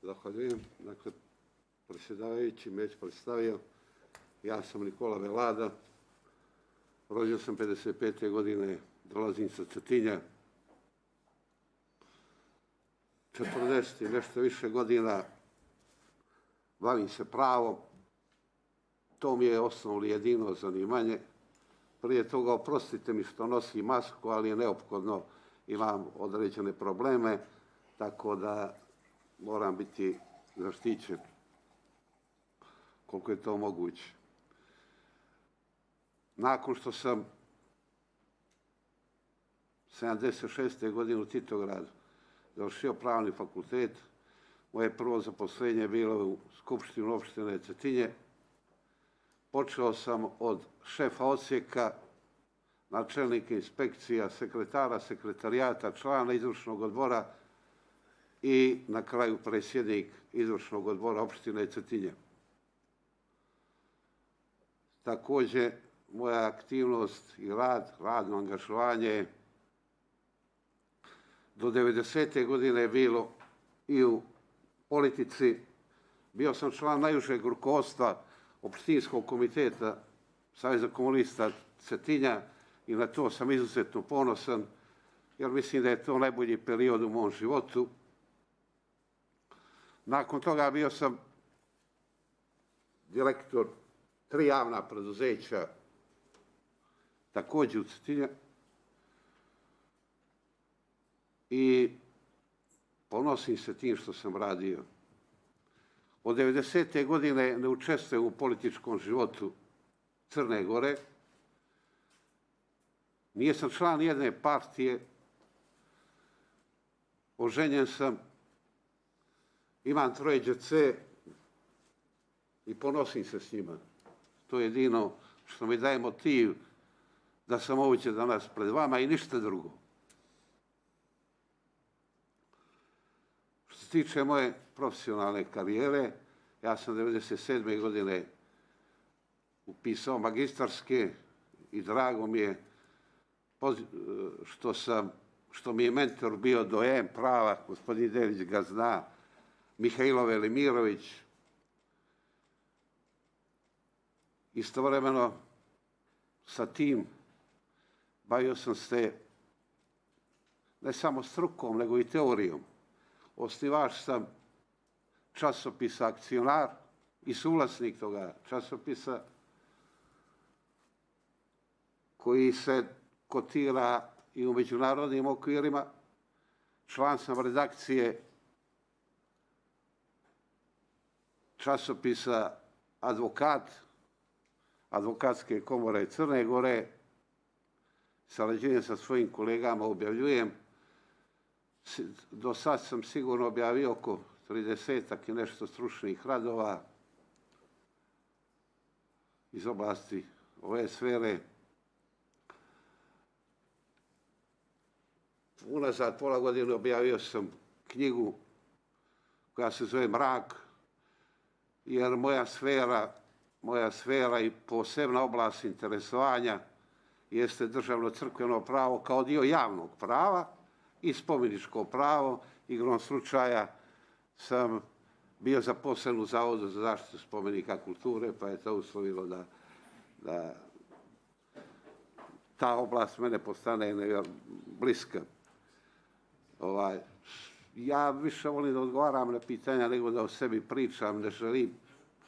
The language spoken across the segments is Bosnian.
Zahvaljujem. Dakle, predsjedavajući me već predstavio. Ja sam Nikola Velada. Rođen sam 55. godine, dolazim sa Cetinja. 40 i nešto više godina bavim se pravom. To mi je osnovno jedino zanimanje. Prije toga, oprostite mi što nosim masku, ali je neophodno, imam određene probleme, tako da moram biti zaštićen koliko je to moguće. Nakon što sam 76. godine u Titogradu završio pravni fakultet, moje prvo zaposlenje je bilo u Skupštini opštine Cetinje. Počeo sam od šefa odsjeka, načelnika inspekcija, sekretara, sekretarijata, člana izvršnog odbora i na kraju predsjednik izvršnog odbora opštine Cetinje. Također, moja aktivnost i radno angažovanje do 90. godine je bilo i u politici. Bio sam član najužeg rukovodstva opštinskog komiteta Saveza komunista Cetinja i na to sam izuzetno ponosan, jer mislim da je to najbolji period u mom životu. Nakon toga bio sam direktor 3 javna preduzeća, također u Cetinju, i ponosim se tim što sam radio. Od 90. godine ne učestvujem u političkom životu Crne Gore. Nijesam član jedne partije, oženjen sam, imam 3 djece i ponosim se s njima. To je jedino što mi daje motiv da sam ovdje danas pred vama i ništa drugo. Što se tiče moje profesionalne karijere, ja sam 1997. godine upisao magistarske i drago mi je što mi je mentor bio dojen prava, gospodin Dević ga zna, Mihajlo Velimirović. Istovremeno sa tim bavio sam se ne samo strukom, nego i teorijom. Osnivač sam časopisa Akcionar i suvlasnik toga časopisa koji se kotira i u međunarodnim okvirima. Član sam redakcije časopisa Advokat, Advokatske komore Crne Gore. Sarađujem sa svojim kolegama, objavljujem. Do sad sam sigurno objavio oko 30-ak i nešto stručnih radova iz oblasti ove sfere. Unazad pola godine objavio sam knjigu koja se zove Mrak, jer moja sfera i posebna oblast interesovanja jeste državno crkveno pravo kao dio javnog prava i spomeničko pravo. Igrom slučaja sam bio zaposlen u Zavodu za zaštitu spomenika kulture, pa je to uslovilo da ta oblast mene postane bliska. Ja više volim da odgovaram na pitanja nego da o sebi pričam, ne želim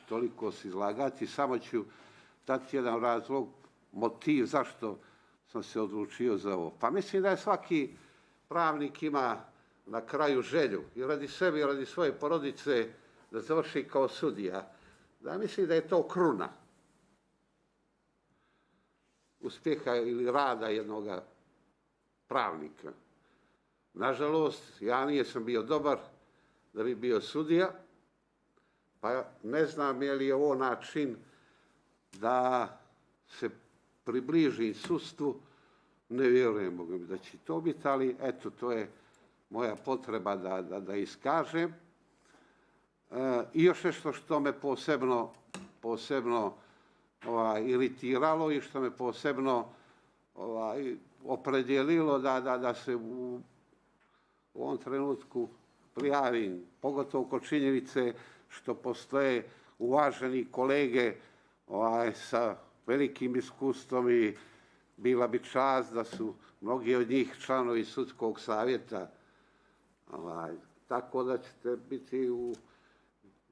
toliko se izlagati, samo ću dati jedan razlog, motiv zašto sam se odlučio za ovo. Pa mislim da je svaki pravnik ima na kraju želju i radi sebe i radi svoje porodice da završi kao sudija. Da mislim da je to kruna uspjeha ili rada jednog pravnika. Nažalost, ja nisam bio dobar da bi bio sudija, pa ne znam je li ovo način da se približi sudstvu. Ne vjerujem da će to biti, ali eto, to je moja potreba da iskažem. I još nešto što me posebno iritiralo i što me posebno opredjelilo da se u ovom trenutku prijavim, pogotovo kod činjenice što postoje uvaženi kolege sa velikim iskustvom i bila bi čast da su mnogi od njih članovi sudskog savjeta. Tako da ćete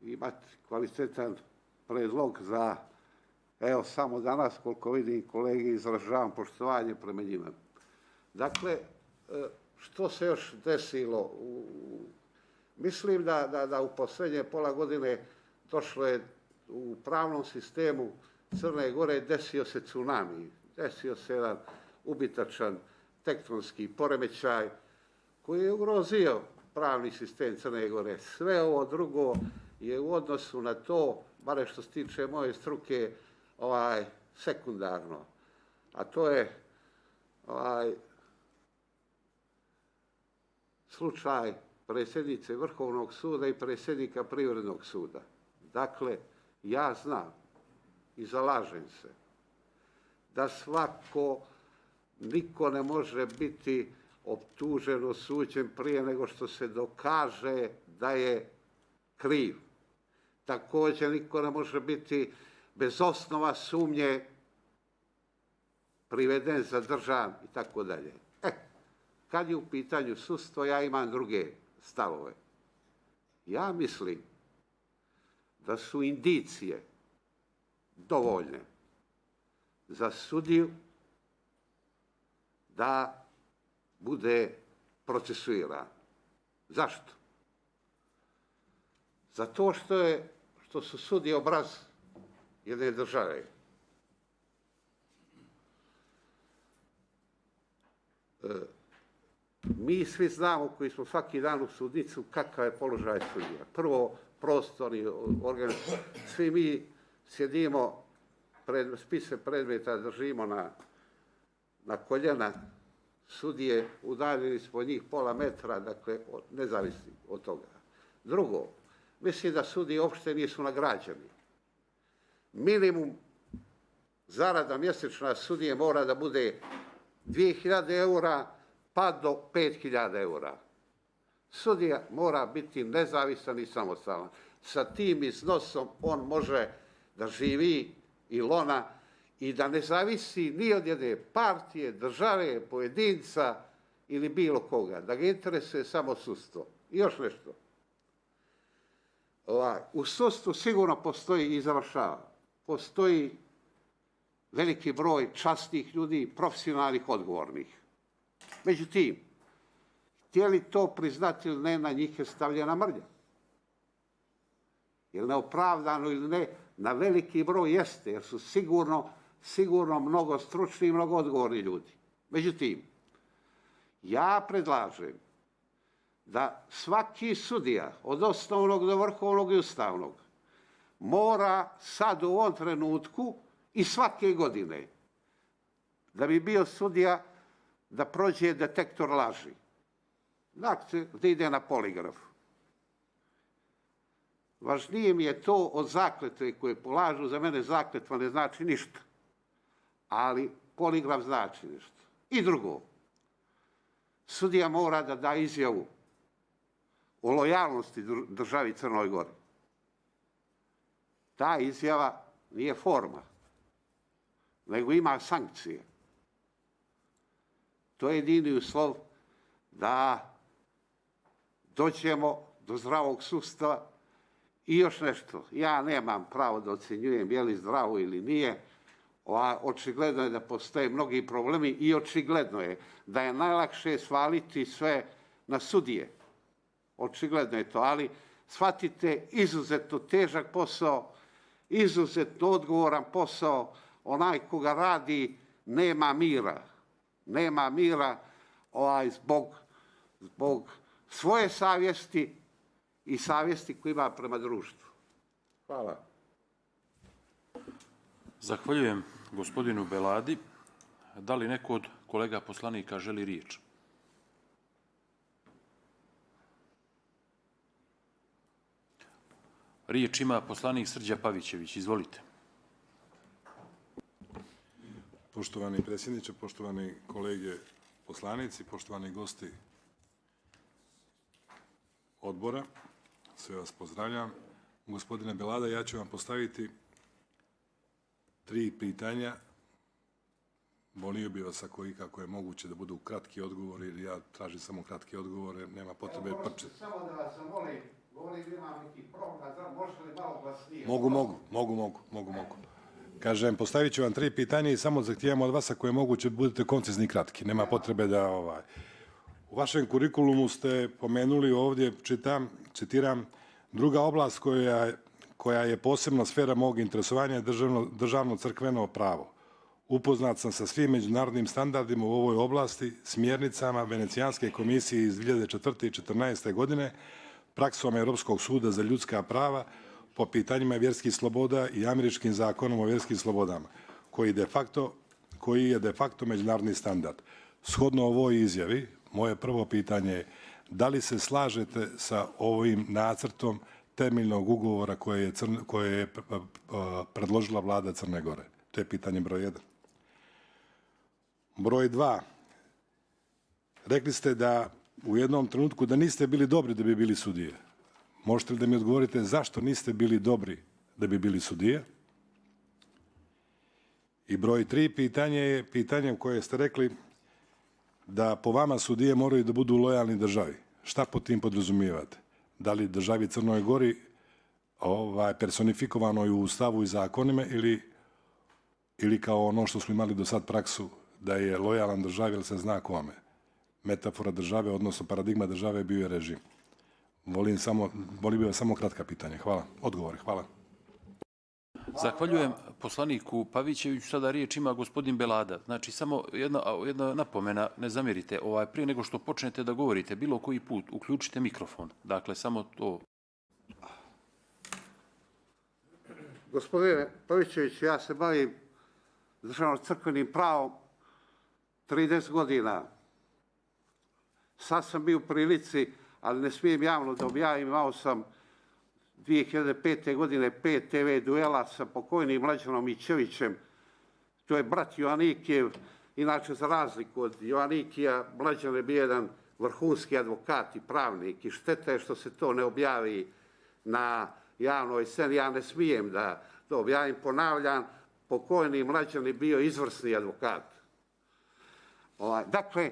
imati kvalitetan predlog za, evo samo danas koliko vidim kolege izražavam poštovanje prema njima. Dakle, što se još desilo? Mislim da u posljednje pola godine došlo je u pravnom sistemu Crne Gore, desio se tsunami, desio se jedan ubitačan tektonski poremećaj koji je ugrozio pravni sistem Crne Gore. Sve ovo drugo je u odnosu na to, bare što se tiče moje struke, sekundarno. A to je slučaj predsjednice Vrhovnog suda i predsjednika Privrednog suda. Dakle, ja znam i zalažem se da niko ne može biti optužen, osuđen prije nego što se dokaže da je kriv. Također, niko ne može biti bez osnova sumnje priveden, zadržan i tako dalje. Kad je u pitanju sudstvo, ja imam druge stavove. Ja mislim da su indicije dovoljne za sudiju da bude procesuiran. Zašto? Zato što su sudije obraz jedne države. Mi svi znamo, koji smo svaki dan u sudnicu, kakav je položaj sudija. Prvo, prostorni, organizacija. Svi mi sjedimo, spise predmeta držimo na koljena, sudije udaljeni smo od njih pola metra, dakle, nezavisni od toga. Drugo, mislim da sudije uopšte nisu nagrađeni. Minimum zarada mjesečna sudije mora da bude 2000 eura, pa do 5000 eura. Sudija mora biti nezavisan i samostalan. Sa tim iznosom on može da živi i da ne zavisi ni od jedne partije, države, pojedinca ili bilo koga. Da ga interesuje samo sudstvo. I još nešto. U sudstvu sigurno postoji i završava. Postoji veliki broj časnih ljudi, profesionalnih, odgovornih. Međutim, htjeli to priznati ili ne, na njih je stavljena mrlja. Jer neopravdano ili ne, na veliki broj jeste, jer su sigurno mnogo stručni i mnogo odgovorni ljudi. Međutim, ja predlažem da svaki sudija, od osnovnog do vrhovnog i ustavnog, mora sad u ovom trenutku i svake godine, da bi bio sudija, da prođe detektor laži. Dakle, da ide na poligraf. Važnije mi je to od zakletve koje polažu. Za mene zakletva ne znači ništa. Ali poligraf znači nešto. I drugo, sudija mora da da izjavu o lojalnosti državi Crnoj Gori. Ta izjava nije forma, nego ima sankcije. To je jedini uslov da dođemo do zdravog sudstva. I još nešto, ja nemam pravo da ocenjujem je li zdravo ili nije. Očigledno je da postoje mnogi problemi i očigledno je da je najlakše svaliti sve na sudije. Očigledno je to, ali shvatite, izuzetno težak posao, izuzetno odgovoran posao, onaj ko ga radi nema mira. Nema mira zbog svoje savjesti i savjesti koju ima prema društvu. Hvala. Zahvaljujem gospodinu Beladi. Da li neko od kolega poslanika želi riječ? Riječ ima poslanik Srđa Pavićević. Izvolite. Poštovani predsjedniče, poštovani kolege poslanici, poštovani gosti odbora, sve vas pozdravljam. Gospodine Belada, ja ću vam postaviti 3 pitanja. Molio bih vas kako je moguće da budu kratki odgovori, jer ja tražim samo kratke odgovore, nema potrebe prče. Samo da vas zamolim, govorim imam neki problem, možete li malo glasnije? Mogu. Kažem, postavit ću vam 3 pitanja i samo zahtijevam od vas ako je moguće budete koncizni i kratki. Nema potrebe da... U vašem kurikulumu ste pomenuli ovdje, citiram, druga oblast koja je posebna sfera mog interesovanja je državno crkveno pravo. Upoznat sam sa svim međunarodnim standardima u ovoj oblasti, smjernicama Venecijanske komisije iz 2004. i 2014. godine, praksom Europskog suda za ljudska prava po pitanjima vjerskih sloboda i američkim zakonom o vjerskim slobodama, koji je de facto međunarodni standard. Shodno ovoj izjavi, moje prvo pitanje je da li se slažete sa ovim nacrtom temeljnog ugovora koje je predložila vlada Crne Gore? To je pitanje broj 1. Broj 2. Rekli ste da u jednom trenutku da niste bili dobri da bi bili sudije. Možete li da mi odgovorite zašto niste bili dobri da bi bili sudije? I broj 3 pitanje je pitanje u koje ste rekli da po vama sudije moraju da budu lojalni državi. Šta pod tim podrazumijevate? Da li državi Crnoj Gori personifikovanoj u Ustavu i zakonima ili kao ono što smo imali do sad praksu da je lojalan državi ili se zna kome? Metafora države, odnosno paradigma države bio je režim. Volio bih vas samo kratka pitanja. Hvala. Odgovore. Hvala. Zahvaljujem poslaniku Pavićeviću. Sada riječ ima gospodin Belada. Znači, samo jedna napomena, ne zamjerite. Prije nego što počnete da govorite, bilo koji put, uključite mikrofon. Dakle, samo to. Gospodine Pavićević, ja se bavim državno-crkvenim pravom 30 godina. Sad sam bio u prilici, ali ne smijem javno da objavim, imao sam 2005. godine 5 TV duela sa pokojnim Mlađanom Mićevićem. To je brat Joanikijev. Inače, za razliku od Joanikija, Mlađan je bio jedan vrhunski advokat i pravnik i šteta je što se to ne objavi na javnoj sceni. Ja ne smijem da to objavim, ponavljam, pokojni Mlađan je bio izvrsni advokat. Dakle,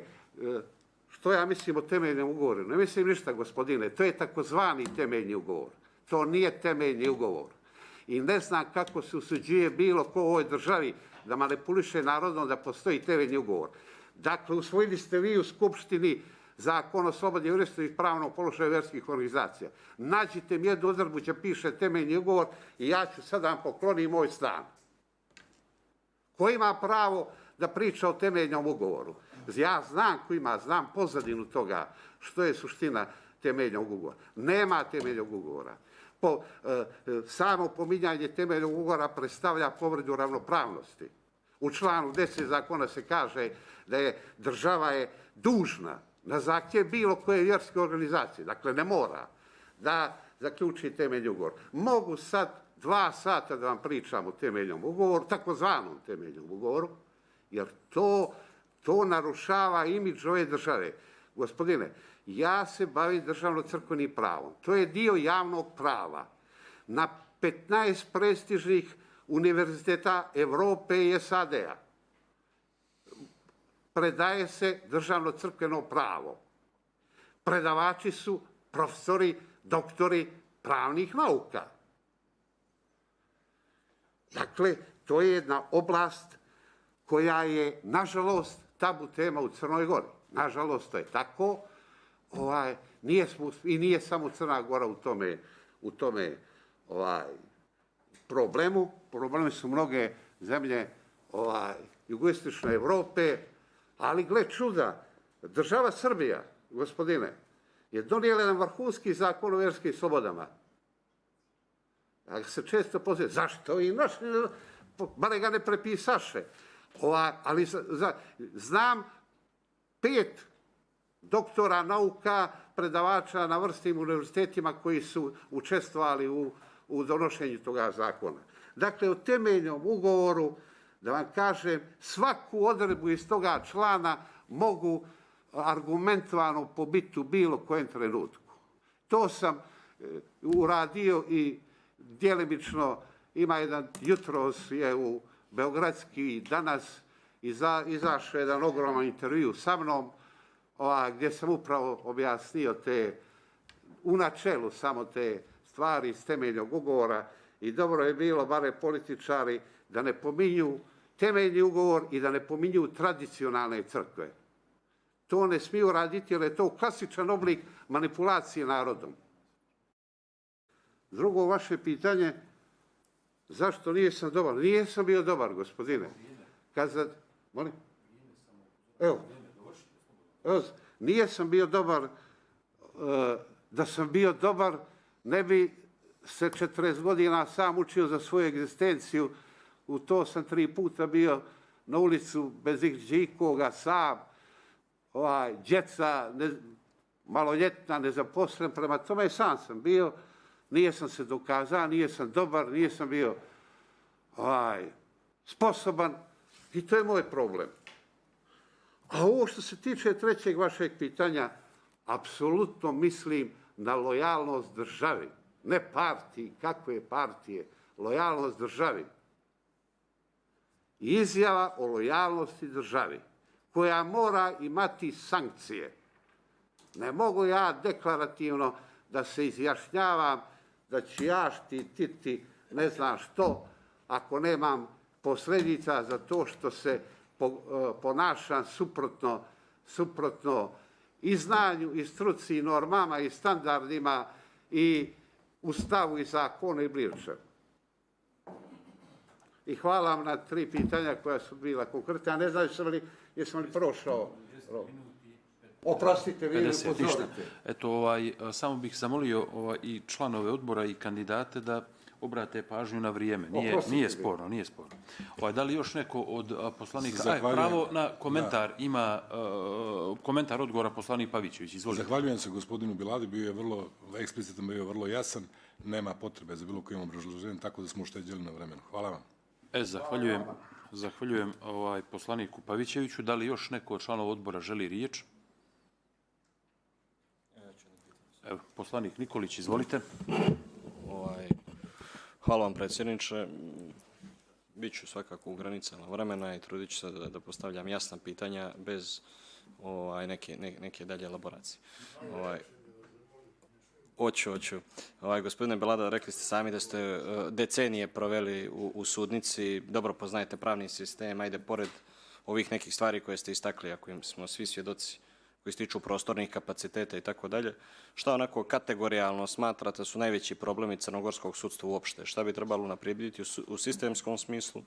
što ja mislim o temeljnom ugovoru? Ne mislim ništa, gospodine, to je takozvani temeljni ugovor. To nije temeljni ugovor. I ne znam kako se usuđuje bilo ko u ovoj državi da manipuliše narodom da postoji temeljni ugovor. Dakle, usvojili ste vi u Skupštini Zakon o slobodnoj juristu i pravnom položaju vjerskih organizacija. Nađite mi jednu odredbu gdje piše temeljni ugovor i ja ću sad vam pokloniti moj stan. Ko ima pravo da priča o temeljnom ugovoru? Ja znam pozadinu toga što je suština temeljnog ugovora. Nema temeljnog ugovora. Samo pominjanje temeljnog ugovora predstavlja povredu ravnopravnosti. U članu 10 zakona se kaže da je država dužna na zahtjev bilo koje vjerske organizacije, dakle ne mora, da zaključi temeljni ugovor. Mogu sad 2 sata da vam pričam o temeljnom ugovoru, takozvanom temeljnom ugovoru, jer to narušava imidž ove države. Gospodine, ja se bavim državno-crkvenim pravom. To je dio javnog prava. Na 15 prestižnih univerziteta Evrope i SAD-a predaje se državno-crkveno pravo. Predavači su profesori, doktori pravnih nauka. Dakle, to je jedna oblast koja je, nažalost, tabu tema u Crnoj Gori. Nažalost, to je tako. I nije samo Crna Gora u tome problemu. Problemi su mnoge zemlje jugoistočne Evrope, ali gle čuda, država Srbija, gospodine, je donijela jedan vrhunski zakon o vjerskim slobodama. Ja se često pozivam, zašto? I naši, bare ga ne prepisaše. Ali znam 5 doktora nauka, predavača na vrstim univerzitetima koji su učestvovali u donošenju toga zakona. Dakle, u temeljnom ugovoru, da vam kažem, svaku odredbu iz toga člana mogu argumentovano pobiti u bilo kojem trenutku. to sam uradio i djelimično ima jedan, jutros je u Beogradski danas izašao jedan ogroman intervju sa mnom, gdje sam upravo objasnio u načelu samo te stvari iz temeljnog ugovora i dobro je bilo, bare političari, da ne pominju temeljni ugovor i da ne pominju tradicionalne crkve. To ne smiju raditi jer je to klasičan oblik manipulacije narodom. Drugo vaše pitanje, zašto nisam dobar? Nijesam bio dobar, gospodine. Molim? Evo, nijesam bio dobar. Da sam bio dobar, ne bi se 40 godina sam učio za svoju egzistenciju. U to sam 3 puta bio na ulicu bez ikoga, sam, djeca, maloljetna, nezaposlen. Prema tome sam bio, nijesam se dokazao, nijesam dobar, nijesam bio sposoban i to je moj problem. A ovo što se tiče trećeg vašeg pitanja, apsolutno mislim na lojalnost državi, ne partiji, kakve partije, lojalnost državi. Izjava o lojalnosti državi, koja mora imati sankcije. Ne mogu ja deklarativno da se izjašnjavam da ću ja štititi ne znam što, ako nemam posljedica za to što se ponašam suprotno i znanju, i struci, i normama, i standardima, i ustavu, i zakonu, i bližem. I hvala vam na 3 pitanja koja su bila konkretna. Ja ne znam jesam li prošao. Oprostite, vi mi upozorite. Eto, samo bih zamolio i članove odbora i kandidate da obrate pažnju na vrijeme. Nije sporno. Da li još neko od poslanika... Pravo na komentar ima komentar odgovora poslanik Pavićević. Izvolite. Zahvaljujem se gospodinu Biladi, bio je vrlo eksplicitan, bio je vrlo jasan. Nema potrebe za bilo kojim obrazloženjem, tako da smo ušteđeli na vremenu. Hvala vam. Zahvaljujem poslaniku Pavićeviću. Da li još neko od članova odbora želi riječ? Evo, poslanik Nikolić, izvolite. Hvala vam, predsjedniče. Biću svakako u granicama vremena i trudit ću se da postavljam jasna pitanja bez neke dalje elaboracije. Hoću. Gospodine Belada, rekli ste sami da ste decenije proveli u sudnici, dobro poznajete pravni sistem, ajde pored ovih nekih stvari koje ste istakli, a kojim smo svi svjedoci, koji se tiču prostornih kapaciteta i tako dalje, šta onako kategorijalno smatrate su najveći problemi crnogorskog sudstva uopšte? Šta bi trebalo unaprijediti u sistemskom smislu,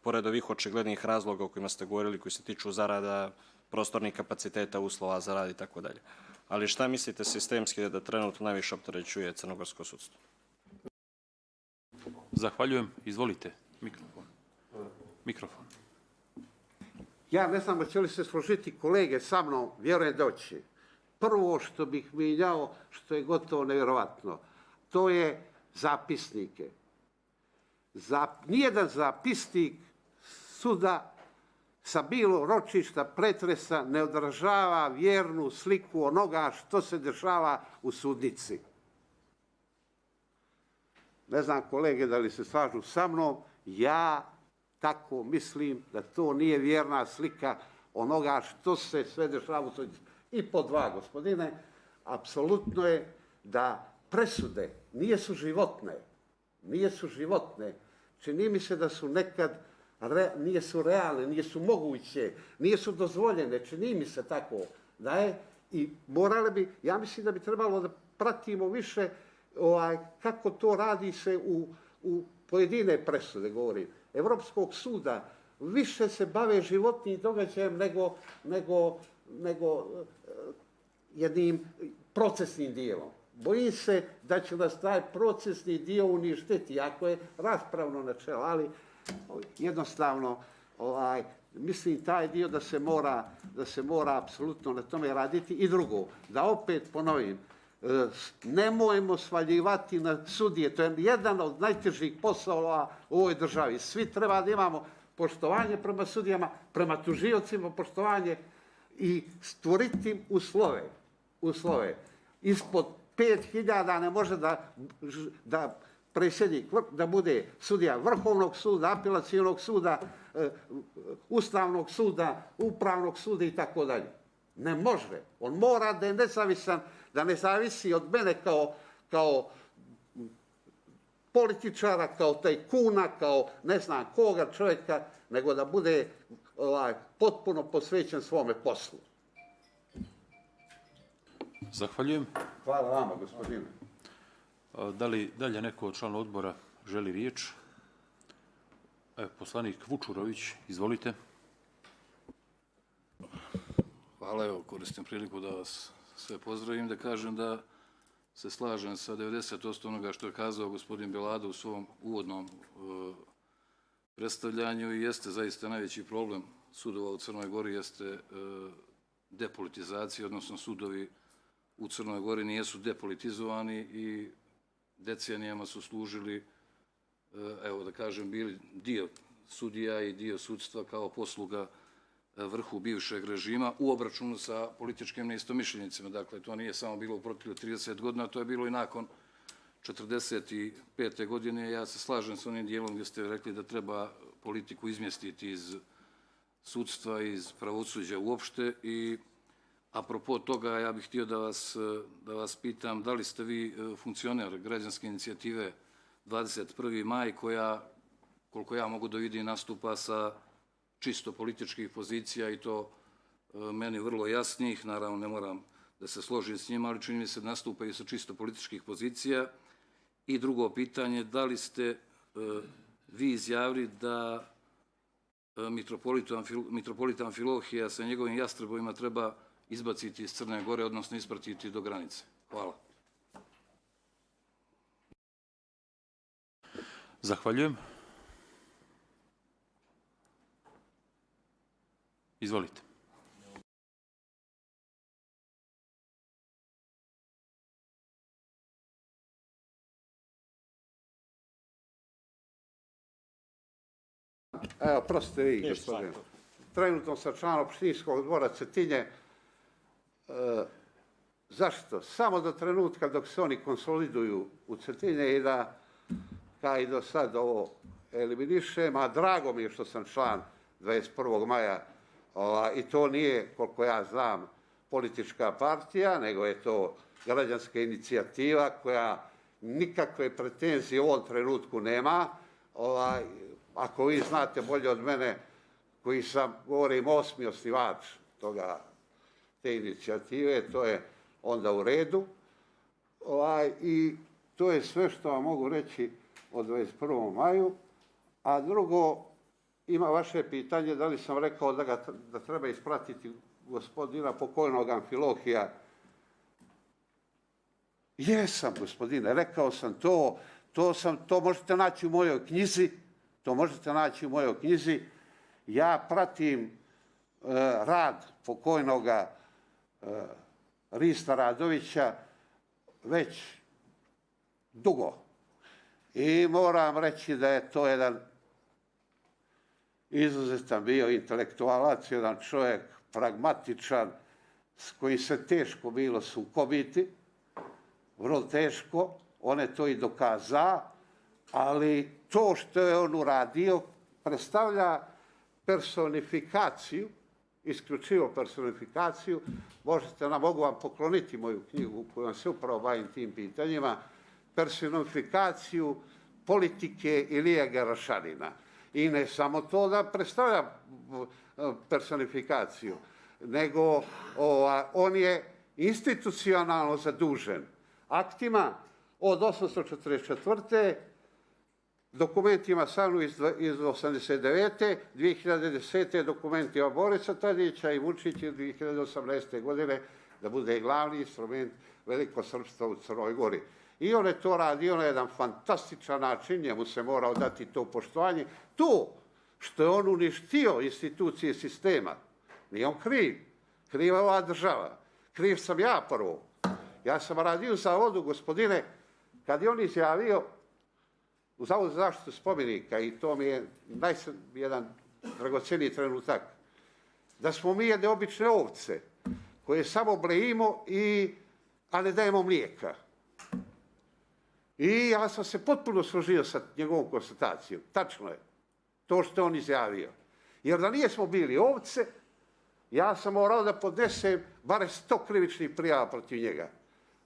pored ovih očiglednih razloga o kojima ste govorili, koji se tiču zarada, prostornih kapaciteta, uslova za rad i tako dalje? Ali šta mislite sistemski da trenutno najviše opterećuje crnogorsko sudstvo? Zahvaljujem. Izvolite. Mikrofon. Ja ne znam hoće li se složiti kolege sa mnom, vjerujem da će. Prvo što bih mijenjao, što je gotovo nevjerovatno, to je zapisnike. Nijedan zapisnik suda sa bilo ročišta pretresa ne odražava vjernu sliku onoga što se dešava u sudnici. Ne znam kolege da li se slažu sa mnom, ja tako mislim da to nije vjerna slika onoga što se sve dešava u sudnici. I po 2, gospodine, apsolutno je da presude nisu životne. Čini mi se da su nekad nisu realne, nisu moguće, nisu dozvoljene, čini mi se tako da je i morale bi, ja mislim da bi trebalo da pratimo više kako to radi se u pojedine presude, govorim, Evropskog suda, više se bave životnim događajem nego jednim procesnim dijelom. Bojim se da će nas taj procesni dio uništiti, ako je raspravno načelo, ali jednostavno mislim taj dio da se mora apsolutno na tome raditi. I drugo, da opet ponovim, nemojmo svaljivati na sudije, to je jedan od najtežih poslova u ovoj državi. Svi treba da imamo poštovanje prema sudijama, prema tužiocima poštovanje i stvoriti uslove ispod 5.000 ne može da predsjednik, da bude sudija Vrhovnog suda, apelacionog suda, Ustavnog suda, Upravnog suda i tako dalje. Ne može. On mora da je nezavisan, da ne zavisi od mene kao političara, kao tajkuna, kao ne znam koga čovjeka, nego da bude potpuno posvećen svome poslu. Zahvaljujem. Hvala vama, gospodine. Da li dalje neko od člana odbora želi riječ? Poslanik Vučurović, izvolite. Hvala, evo, koristim priliku da vas sve pozdravim, da kažem da se slažem sa 90% onoga što je kazao gospodin Belado u svom uvodnom predstavljanju i jeste zaista najveći problem sudova u Crnoj Gori jeste depolitizacija, odnosno sudovi u Crnoj Gori nijesu depolitizovani i decenijama su služili, evo da kažem, bili dio sudija i dio sudstva kao posluga vrhu bivšeg režima u obračunu sa političkim neistomišljenicima. Dakle, to nije samo bilo u proteklih 30 godina, to je bilo i nakon 1945. godine. Ja se slažem s onim dijelom gdje ste rekli da treba politiku izmjestiti iz sudstva, iz pravosuđa uopšte i apropo toga ja bih htio da vas pitam da li ste vi funkcioner građanske inicijative 21. maj koja, koliko ja mogu da vidim, nastupa sa čisto političkih pozicija i to meni vrlo jasnih, naravno ne moram da se složim s njima, ali čini mi se da nastupaju sa čisto političkih pozicija. I drugo pitanje, da li ste vi izjavili da mitropolit Amfilohija sa njegovim jastrebovima treba izbaciti iz Crne Gore, odnosno ispratiti do granice? Hvala. Zahvaljujem. Izvolite. Evo, prostite vi, gospodine. Trenutno sam član opštinskog odbora Cetinje. Zašto? Samo do trenutka dok se oni konsoliduju u Cetinje i da, kao i do sad, ovo eliminišem, a drago mi je što sam član 21. maja i to nije, koliko ja znam, politička partija, nego je to građanska inicijativa koja nikakve pretenzije u ovom trenutku nema. Ako vi znate bolje od mene, koji sam, govorim, 8. osnivač te inicijative, to je onda u redu. I to je sve što vam mogu reći o 21. maju. A drugo, ima vaše pitanje da li sam rekao da treba ispratiti gospodina pokojnog Amfilohija. Jesam, gospodine, rekao sam to. To možete naći u mojoj knjizi. Ja pratim rad pokojnoga Rista Radovića već dugo. I moram reći da je to jedan izuzetan bio intelektualac, jedan čovjek pragmatičan, s kojim se teško bilo sukobiti, vrlo teško, on je to i dokazao, ali to što je on uradio predstavlja personifikaciju, isključivo personifikaciju. Mogu vam pokloniti moju knjigu kojom se upravo bavim tim pitanjima, personifikaciju politike Ilije Garašanina. I ne samo to da predstavlja personifikaciju, nego on je institucionalno zadužen aktima od 844. dokumentima SANU iz 89. 2010. dokumentima Borisa Tadića i Vučića 2018. godine da bude glavni instrument velikosrpstva u Crnoj Gori. I on je to radio na jedan fantastičan način, njemu se mora odati to poštovanje. To što je on uništio institucije sistema, nije on kriv. Kriva je ova država. Kriv sam ja prvo. Ja sam radio u Zavodu, gospodine, kad je on izjavio u Zavodu za zaštitu spomenika, i to mi je jedan dragoceniji trenutak, da smo mi jedne obične ovce koje samo blejimo, a ne dajemo mlijeka. I ja sam se potpuno složio sa njegovom konstatacijom. Tačno je to što on izjavio. Jer da nijesmo bili ovce, ja sam morao da podnesem bare 100 krivičnih prijava protiv njega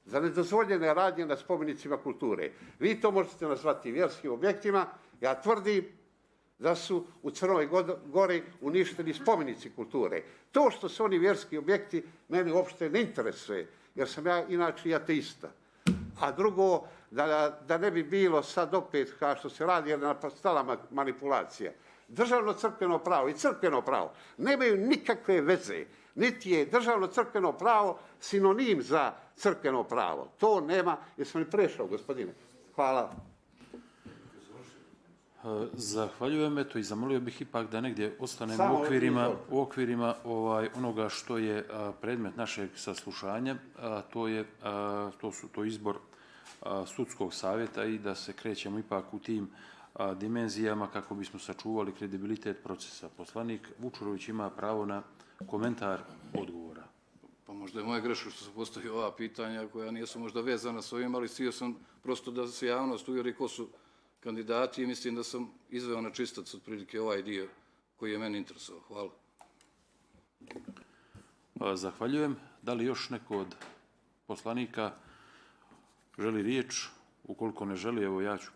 za nedozvoljene radnje na spomenicima kulture. Vi to možete nazvati vjerskim objektima. Ja tvrdim da su u Crnoj Gori uništeni spomenici kulture. To što su oni vjerski objekti meni uopšte ne interesuje, jer sam ja inače ateista. A drugo, da ne bi bilo sad opet kao što se radi, jer nastala manipulacija. Državno crkveno pravo i crkveno pravo nemaju nikakve veze. Niti je državno crkveno pravo sinonim za crkveno pravo. To nema, jesam li prešao, gospodine? Hvala. Zahvaljujem, eto, i zamolio bih ipak da negdje ostanemo u okvirima onoga što je predmet našeg saslušanja, to je izbor sudskog savjeta i da se krećemo ipak u tim dimenzijama kako bismo sačuvali kredibilitet procesa. Poslanik Vučurović ima pravo na komentar odgovora. Pa možda je moja greška što sam postavio ova pitanja koja nisu možda vezana s ovim, ali htio sam prosto da se javnost uvjeri ko su kandidati i mislim da sam izveo na čistac otprilike ovaj dio koji je meni interesovao. Hvala. Zahvaljujem. Da li još neko od poslanika želi riječ? Ukoliko ne želi, evo ja ću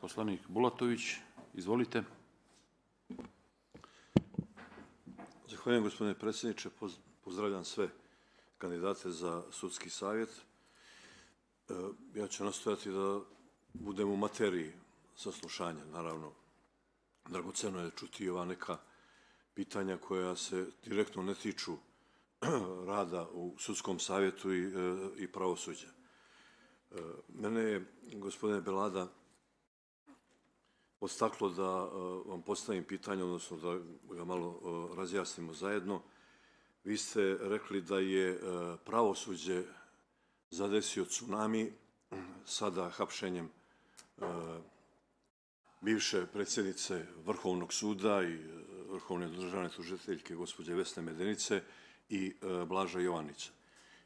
poslanik Bulatović, izvolite. Zahvaljujem, gospodine predsjedniče. Pozdravljam sve kandidate za sudski savjet. Ja ću nastojati da budem u materiji saslušanja. Naravno, dragoceno je čuti ova neka pitanja koja se direktno ne tiču rada u sudskom savjetu i pravosuđa. Mene je, gospodine Belada, podstaklo da vam postavim pitanje, odnosno da ga malo razjasnimo zajedno. Vi ste rekli da je pravosuđe zadesio tsunami sada hapšenjem bivše predsjednice Vrhovnog suda i Vrhovne državne tužiteljke gospođe Vesne Medenice i Blaža Jovanića.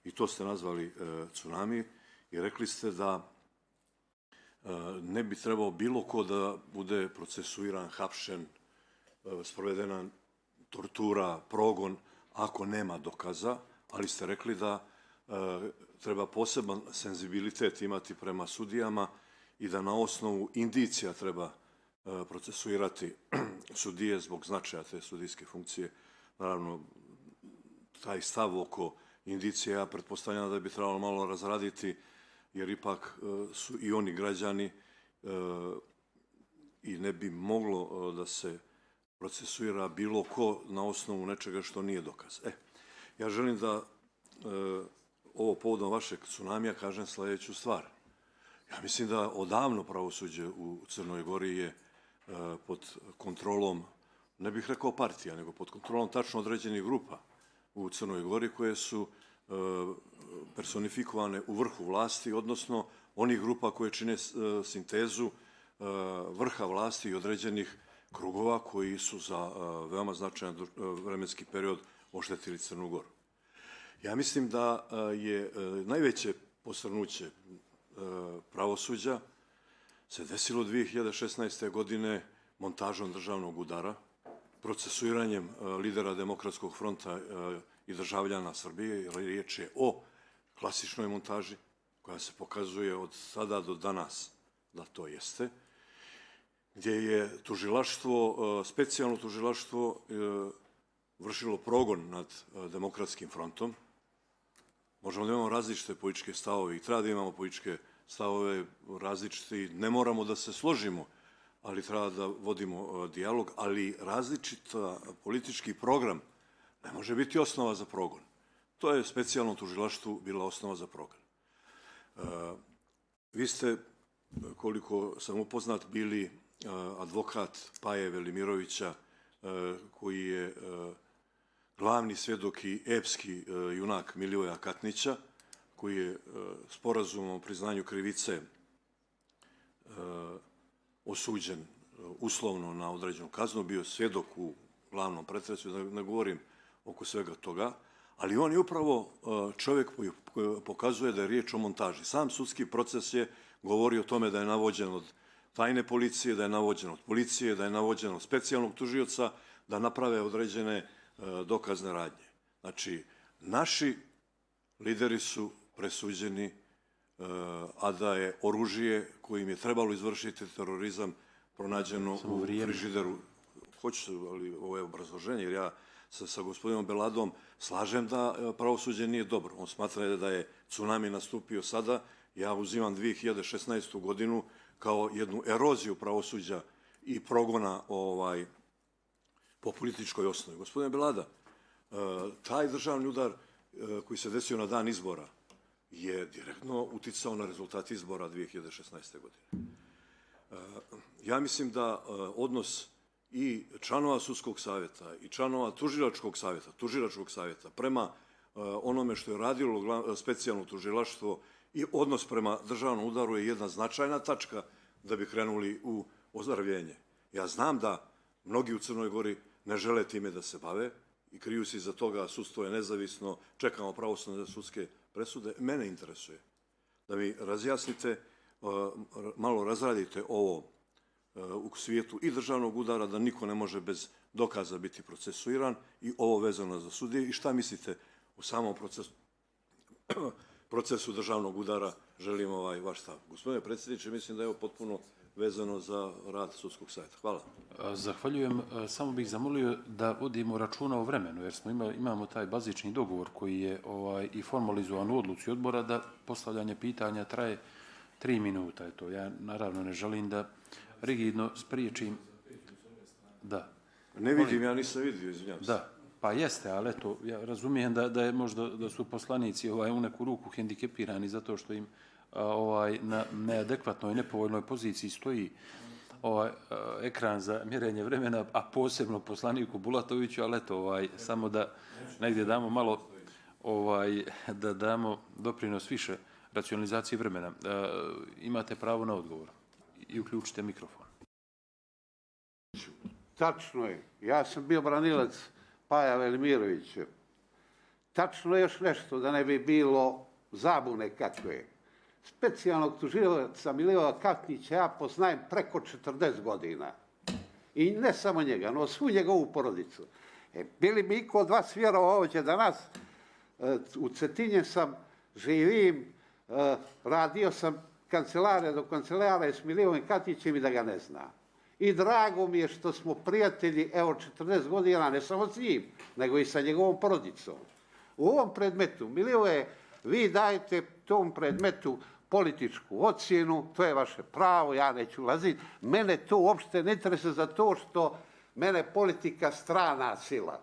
I to ste nazvali tsunami i rekli ste da ne bi trebao bilo ko da bude procesuiran, hapšen, sprovedena tortura, progon, ako nema dokaza, ali ste rekli da treba poseban senzibilitet imati prema sudijama i da na osnovu indicija treba procesuirati sudije zbog značaja te sudijske funkcije. Naravno, taj stav oko indicija, ja pretpostavljam da bi trebalo malo razraditi, jer ipak su i oni građani i ne bi moglo da se procesuira bilo ko na osnovu nečega što nije dokaz. Ja želim da ovo povodom vašeg tsunamija kažem sljedeću stvar. Ja mislim da odavno pravosuđe u Crnoj Gori je pod kontrolom, ne bih rekao partija, nego pod kontrolom tačno određenih grupa u Crnoj Gori koje su personifikovane u vrhu vlasti, odnosno onih grupa koje čine sintezu vrha vlasti i određenih krugova koji su za veoma značajan vremenski period oštetili Crnu Goru. Ja mislim da je najveće posrnuće pravosuđa se desilo 2016. godine montažom državnog udara, procesuiranjem lidera Demokratskog fronta i državljana Srbije, jer riječ je o klasičnoj montaži koja se pokazuje od sada do danas da to jeste, gdje je tužilaštvo, specijalno tužilaštvo vršilo progon nad Demokratskim frontom. Možemo da imamo različite političke stavove i treba da imamo političke stavove različite i ne moramo da se složimo, ali treba da vodimo dijalog, ali različita politički program ne može biti osnova za progon. To je specijalno tužilaštvu bila osnova za progon. Vi ste, koliko sam upoznat, bili advokat Paje Velimirovića, koji je glavni svjedok i epski junak Milivoja Katnića, koji je sporazumom o priznanju krivice osuđen uslovno na određenu kaznu, bio svjedok u glavnom pretresu, da ne govorim oko svega toga, Ali on je upravo čovjek koji pokazuje da je riječ o montaži. Sam sudski proces je govorio o tome da je navođen od tajne policije, da je navođen od policije, da je navođen od specijalnog tužioca, da naprave određene dokazne radnje. Znači, naši lideri su presuđeni, a da je oružje kojim je trebalo izvršiti terorizam pronađeno u frižideru. Hoću, ali ovo je obrazloženje, jer ja se sa gospodinom Beladom slažem da pravosuđe nije dobro. On smatra da je tsunami nastupio sada. Ja uzimam 2016. godinu kao jednu eroziju pravosuđa i progona po političkoj osnovi. Gospodine Belada, taj državni udar koji se desio na dan izbora je direktno uticao na rezultat izbora 2016. godine. Ja mislim da odnos i članova sudskog savjeta i članova tužilačkog savjeta prema onome što je radilo specijalno tužilaštvo i odnos prema državnom udaru je jedna značajna tačka da bi krenuli u ozdravljenje. Ja znam da mnogi u Crnoj Gori ne žele time da se bave i kriju se iza toga, sudstvo je nezavisno, čekamo pravosudne sudske presude. Mene interesuje da mi razjasnite, malo razradite ovo u svijetu i državnog udara, da niko ne može bez dokaza biti procesuiran i ovo vezano za sudije. I šta mislite u samom procesu državnog udara? Želim vaš stav. Gospodine predsjedniče, mislim da je ovo potpuno vezano za rad sudskog savjeta. Hvala. Zahvaljujem. Samo bih zamolio da vodimo računa o vremenu, jer imamo taj bazični dogovor koji je i formalizovan u odluci odbora da postavljanje pitanja traje 3 minuta. Eto, ja naravno ne želim da rigidno spriječim. Da. Ne vidim, ja nisam vidio, izvinjam se. Da, pa jeste, ali eto, ja razumijem da je možda da su poslanici u neku ruku hendikepirani zato što im na neadekvatnoj, nepovoljnoj poziciji stoji ekran za mjerenje vremena, a posebno poslaniku Bulatoviću, ali eto, samo da negdje damo malo, da damo doprinos više racionalizacije vremena. Imate pravo na odgovor i uključite mikrofon. Tačno je. Ja sam bio branilac Paja Velimirovića. Tačno je još nešto, da ne bi bilo zabune kakve. Specijalnog tužioca Milivoja Katnića ja poznajem preko 40 godina. I ne samo njega, no svu njegovu porodicu. Bili mi iko od vas vjerovao ovdje danas? U Cetinje sam, živim, radio sam kancelare do kancelare s Milivojem Katnićem i da ga ne zna. I drago mi je što smo prijatelji, evo 40 godina, ne samo s njim, nego i sa njegovom porodicom. U ovom predmetu, Milivoje, vi dajete tom predmetu političku ocjenu, to je vaše pravo, ja neću ulaziti. Mene to uopšte ne interesuje za to što mene politika strana sila.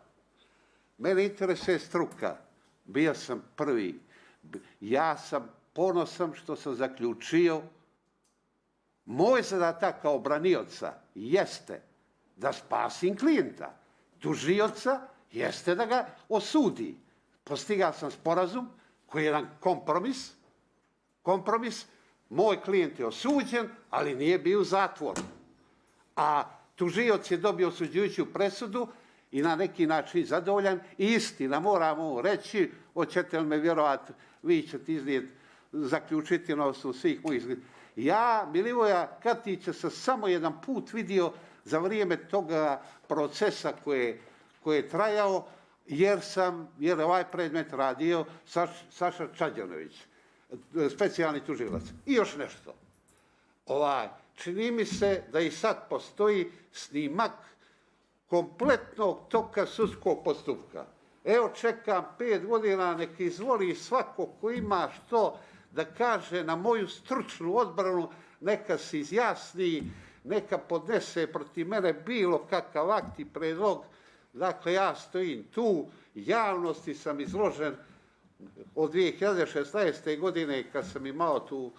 Mene interesuje struka. Bio sam prvi. Ja sam ponosan što sam zaključio. Moj zadatak kao branioca jeste da spasim klijenta. Tužioca jeste da ga osudi. Postigao sam sporazum koji je jedan kompromis. Moj klijent je osuđen, ali nije bio u zatvoru. A tužioc je dobio osuđujuću presudu i na neki način zadovoljan. I istina, moramo reći, hoćete li me vjerovati, vi ćete iznijeti, zaključiti na osnovu svih mojih izgleda. Ja Milivoja Katnića sam samo jedan put vidio za vrijeme toga procesa koji je trajao, jer je ovaj predmet radio Saša Čađanović, specijalni tužilac. I još nešto. Čini mi se da i sad postoji snimak kompletnog toka sudskog postupka. Evo čekam 5 godina, neka izvoli svako ko ima što da kaže na moju stručnu odbranu, neka se izjasni, neka podnese protiv mene bilo kakav akt i predlog. Dakle, ja stojim tu, javnosti sam izložen od 2016. godine kad sam imao tu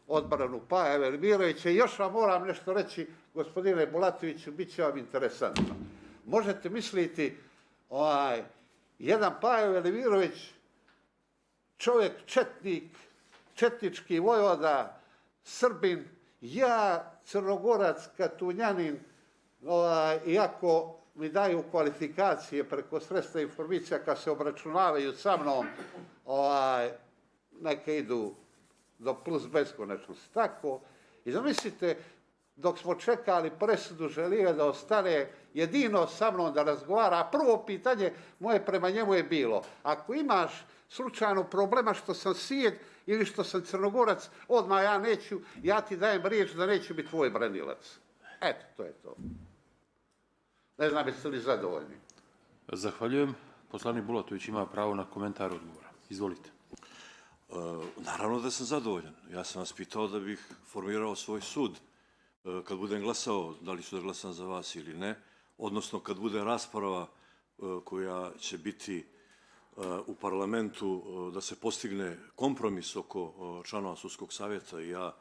odbranu Paja Velimirovića. I još vam moram nešto reći, gospodine Bulatoviću, bit će vam interesantno. Možete misliti, jedan Paja Velimirović, čovjek četnik, četnički vojvoda, Srbin, ja Crnogorac, Katunjanin, iako mi daju kvalifikacije preko sredstva informacija kad se obračunavaju sa mnom, neke idu do plus beskonačnosti. Tako, i zamislite, dok smo čekali presudu, želio da ostane jedino sa mnom da razgovara, a prvo pitanje moje prema njemu je bilo, ako imaš slučajno problema što sam Sijed ili što sam Crnogorac, odmah ja ti dajem riječ da neću biti tvoj branilac. Eto, to je to. Ne znam, jeste li zadovoljni? Zahvaljujem. Poslanik Bulatović ima pravo na komentar odgovora. Izvolite. Naravno da sam zadovoljan. Ja sam vas pitao da bih formirao svoj sud kad budem glasao, da li ću da glasam za vas ili ne, odnosno kad bude rasprava koja će biti u parlamentu da se postigne kompromis oko članova sudskog savjeta i ja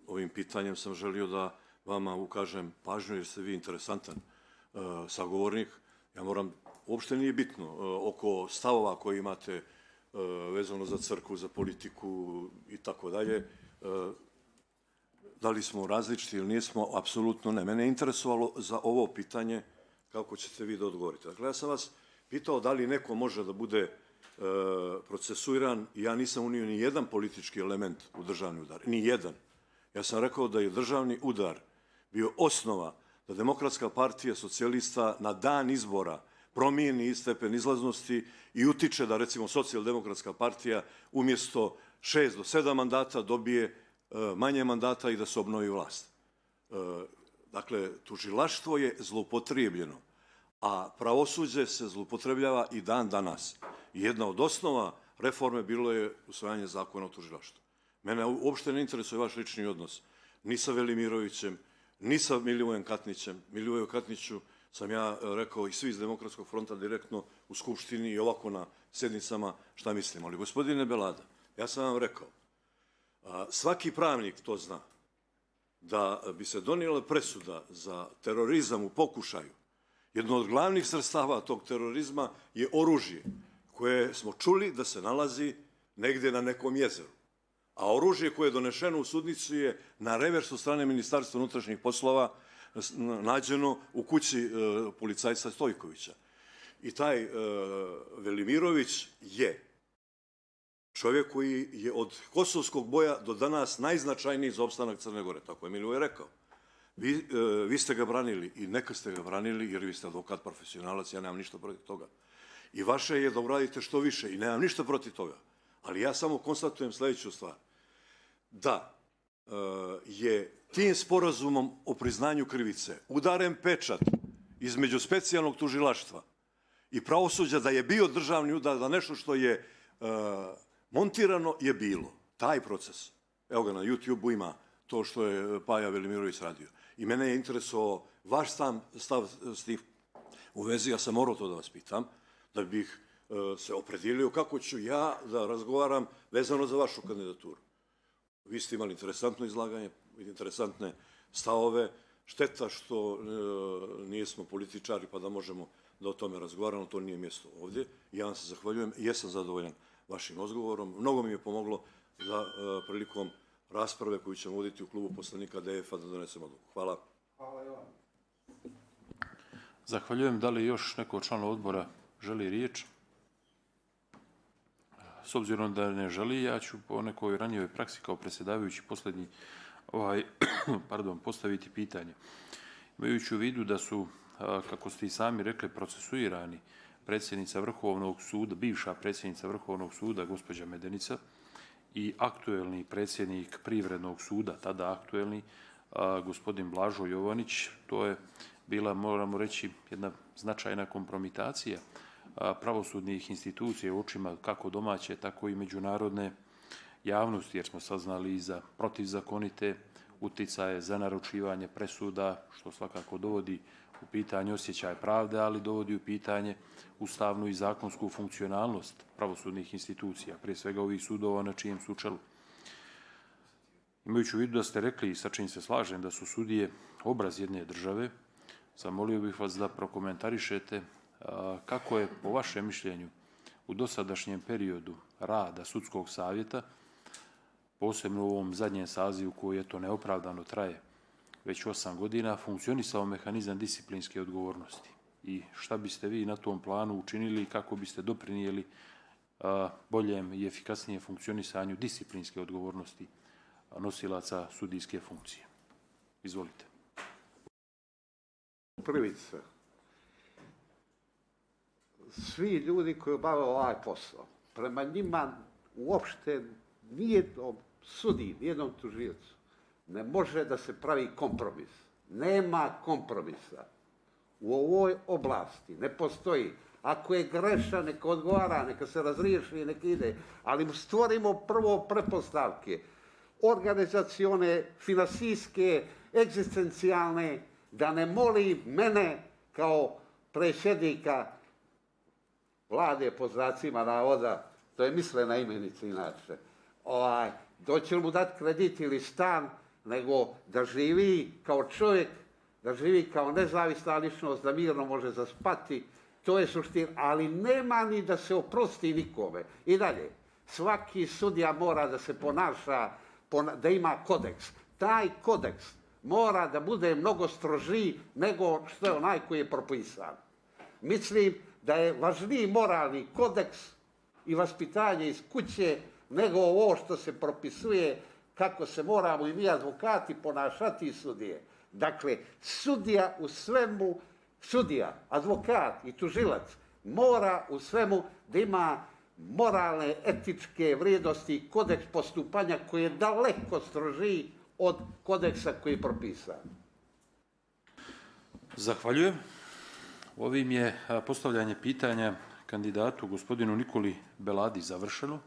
ovim pitanjem sam želio da vama ukažem pažnju jer ste vi interesantan sagovornik. Ja moram, uopšte nije bitno oko stavova koje imate vezano za crkvu, za politiku i tako dalje. Da li smo različiti ili nismo, apsolutno ne. Mene je interesovalo za ovo pitanje kako ćete vi da odgovorite. Dakle, ja sam vas pitao da li neko može da bude procesuiran i ja nisam unio ni jedan politički element u državni udar. Ni jedan. Ja sam rekao da je državni udar bio osnova da Demokratska partija socijalista na dan izbora promijeni stepen izlaznosti i utiče da, recimo, Socijaldemokratska partija umjesto 6 do 7 mandata dobije manje mandata i da se obnovi vlast. Dakle, tužilaštvo je zloupotrijebljeno, a pravosuđe se zloupotrebljava i dan danas. Jedna od osnova reforme bilo je usvajanje zakona o tužilaštvu. Mene uopšte ne interesuje vaš lični odnos ni sa Velimirovićem, ni sa Milivojem Katnićem. Milivoju Katniću sam ja rekao i svi iz Demokratskog fronta direktno u Skupštini i ovako na sjednicama šta mislim. Ali, gospodine Belada, ja sam vam rekao, svaki pravnik to zna, da bi se donijela presuda za terorizam u pokušaju, jedno od glavnih sredstava tog terorizma je oružje koje smo čuli da se nalazi negdje na nekom jezeru. A oružje koje je donešeno u sudnicu je na reversu strane Ministarstva unutrašnjih poslova nađeno u kući policajca Stojkovića. I taj Velimirović je čovjek koji je od kosovskog boja do danas najznačajniji za opstanak Crne Gore. Tako je Milivoje rekao. Vi ste ga branili i neka ste ga branili jer vi ste advokat profesionalac, ja nemam ništa protiv toga. I vaše je da uradite što više i nemam ništa protiv toga. Ali ja samo konstatujem sljedeću stvar. Da je tim sporazumom o priznanju krivice udaren pečat između specijalnog tužilaštva i pravosuđa da je bio državni udar, da nešto što je montirano je bilo. Taj proces. Evo ga, na YouTube-u ima to što je Paja Velimirović radio. I mene je interesovao vaš stav s tim u vezi. Ja sam morao to da vas pitam, da bih se opredijelio kako ću ja da razgovaram vezano za vašu kandidaturu. Vi ste imali interesantno izlaganje, interesantne stavove. Šteta što nismo političari pa da možemo da o tome razgovaramo, to nije mjesto ovdje. Ja vam se zahvaljujem i jesam zadovoljan vašim odgovorom. Mnogo mi je pomoglo za prilikom rasprave koju ćemo voditi u klubu poslanika DF-a da donesemo odluku. Hvala. Hvala i vam. Zahvaljujem. Da li još neko član odbora želi riječ? S obzirom da ne želi, ja ću po nekoj ranijoj praksi kao predsjedavajući posljednji postaviti pitanje. Imajući u vidu da su, kako ste i sami rekli, procesuirani predsjednica Vrhovnog suda, bivša predsjednica Vrhovnog suda, gospođa Medenica, i aktuelni predsjednik Privrednog suda, tada aktuelni, gospodin Blažo Jovanić, to je bila, moramo reći, jedna značajna kompromitacija pravosudnih institucija u očima kako domaće, tako i međunarodne javnosti, jer smo saznali i za protivzakonite uticaje za naručivanje presuda, što svakako dovodi u pitanje osjećaj pravde, ali dovodi u pitanje ustavnu i zakonsku funkcionalnost pravosudnih institucija, prije svega ovih sudova na čijem su čelu. Imajući u vidu da ste rekli, i sa čim se slažem, da su sudije obraz jedne države, zamolio bih vas da prokomentarišete kako je, po vašem mišljenju, u dosadašnjem periodu rada sudskog savjeta, posebno u ovom zadnjem sazivu koji je to neopravdano traje već 8 godina funkcionisao mehanizam disciplinske odgovornosti. I šta biste vi na tom planu učinili i kako biste doprinijeli boljem i efikasnijem funkcionisanju disciplinske odgovornosti nosilaca sudijske funkcije? Izvolite. Prvica. Svi ljudi koji obave ovaj posao, prema njima uopšte nijednom sudiji, nijednom tužiocu ne može da se pravi kompromis. Nema kompromisa. U ovoj oblasti ne postoji. Ako je grešan, neka odgovara, neka se razriješi, neka ide. Ali stvorimo prvo pretpostavke, organizacione, finansijske, egzistencijalne, da ne moli mene kao predsjednika vlade po znacima navoda, to je mislena imenica inače, doći mu dati kredit ili stan, nego da živi kao čovjek, da živi kao nezavisna ličnost, da mirno može zaspati, to je suština, ali nema ni da se oprosti nikome. I dalje, svaki sudija mora da se ponaša, da ima kodeks. Taj kodeks mora da bude mnogo strožiji nego što je onaj koji je propisan. Mislim da je važniji moralni kodeks i vaspitanje iz kuće nego ovo što se propisuje kako se moramo i mi advokati ponašati i sudije. Dakle, sudija u svemu, sudija, advokat i tužilac mora u svemu da ima moralne, etičke vrijednosti i kodeks postupanja koji je daleko strožiji od kodeksa koji je propisan. Zahvaljujem. Ovim je postavljanje pitanja kandidatu gospodinu Nikoli Beladi završeno.